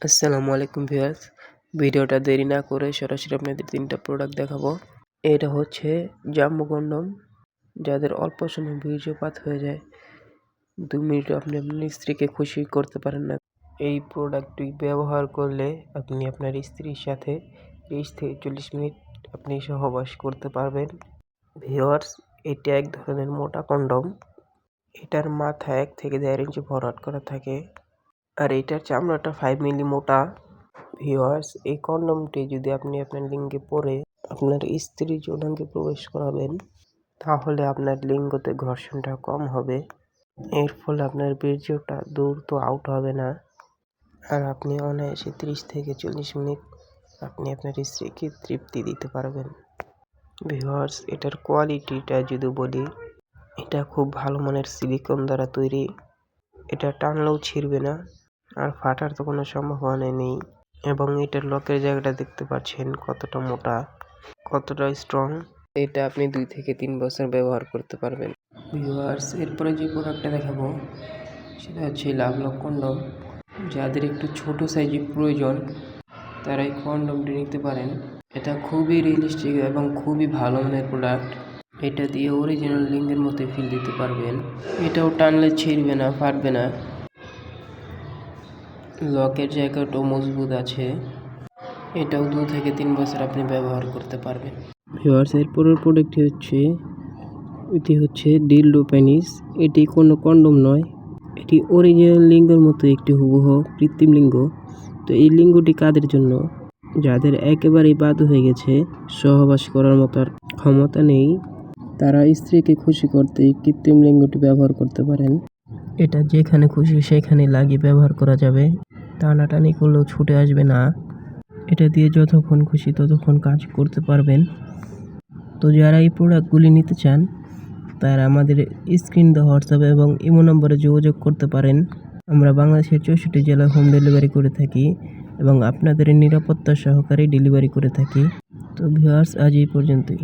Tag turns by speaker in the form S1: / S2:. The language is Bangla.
S1: আসসালামু আলাইকুম ভিউয়ার্স, ভিডিওটা দেরি না করে সরাসরি আপনাদের 3টা প্রোডাক্ট দেখাবো। এটা হচ্ছে জাম্বো কন্ডম, যাদের অল্প সময়ে বীর্যপাত হয়ে যায়, 2 মিনিটে আপনি আপনার স্ত্রীকে খুশি করতে পারেন না। এই প্রোডাক্টটি ব্যবহার করলে আপনি আপনার স্ত্রীর সাথে 30 থেকে 40 মিনিট আপনি সহবাস করতে পারবেন। ভিউয়ার্স, এটা এক ধরনের মোটা কন্ডম। এটার মাথায় 1 থেকে 1.5 ইঞ্চি ভরাট করা থাকে, আর এটার চামড়াটা 5 মিলি মোটা। ভিউয়ার্স, এই কন্ডমটি যদি আপনি আপনার লিঙ্গে পরে আপনার স্ত্রীর যৌনাঙ্গে প্রবেশ করাবেন, তাহলে আপনার লিঙ্গতে ঘর্ষণটা কম হবে। এর ফলে আপনার বীর্যটা দ্রুত আউট হবে না, আর আপনি অনায়াসে 30 থেকে 40 মিনিট আপনি আপনার স্ত্রীকে তৃপ্তি দিতে পারবেন। ভিউয়ার্স, এটার কোয়ালিটিটা যদি বলি, এটা খুব ভালো মানের সিলিকন দ্বারা তৈরি। এটা টানলেও ছিঁড়বে না, আর ফাটার তো কোনো সম্ভাবনা নেই। এবং এটার লকের জায়গাটা দেখতে পাচ্ছেন কতটা মোটা, কতটা স্ট্রং। এটা আপনি 2 থেকে 3 বছর ব্যবহার করতে পারবেন। ভিউয়ার্স, এরপরে যে প্রোডাক্টটা দেখাবো সেটা হচ্ছে লাভ লক কন্ডম। যাদের একটু ছোট সাইজের প্রয়োজন, তারা এই কন্ডমটি নিতে পারেন। এটা খুবই রিয়েলিস্টিক এবং খুবই ভালো মানের প্রোডাক্ট। এটা দিয়ে অরিজিনাল লিঙ্গের মতো ফিল দিতে পারবেন। এটাও টানলে ছিঁড়বে না, ফাটবে না। লকের জায়গাটাও মজবুত আছে। এটাও 2 থেকে 3 বছর আপনি ব্যবহার করতে পারবেন। ভিউয়ার্স, এর পরের প্রোডাক্টটি হচ্ছে ডিলডো পেনিস। এটি কোনো কন্ডম নয়, এটি অরিজিনাল লিঙ্গের মতো একটি হুবহু কৃত্রিম লিঙ্গ। তো এই লিঙ্গটি কাদের জন্য? যাদের একেবারেই বাধ্য হয়ে গেছে, সহবাস করার মতো আর ক্ষমতা নেই, তারা স্ত্রীকে খুশি করতে কৃত্রিম লিঙ্গটি ব্যবহার করতে পারেন। এটা যেখানে খুশি সেখানে লাগিয়ে ব্যবহার করা যাবে, টানাটানি করলেও ছুটে আসবে না। এটা দিয়ে যতক্ষণ খুশি ততক্ষণ কাজ করতে পারবেন। তো যারা এই প্রোডাক্টগুলি নিতে চান, তারা আমাদের স্ক্রিন দেওয়া হোয়াটসঅ্যাপ এবং ইমো নম্বরে যোগাযোগ করতে পারেন। আমরা বাংলাদেশের 64 জেলায় হোম ডেলিভারি করে থাকি এবং আপনাদের নিরাপত্তা সহকারে ডেলিভারি করে থাকি। তো ভিউয়ার্স, আজ এই পর্যন্তই।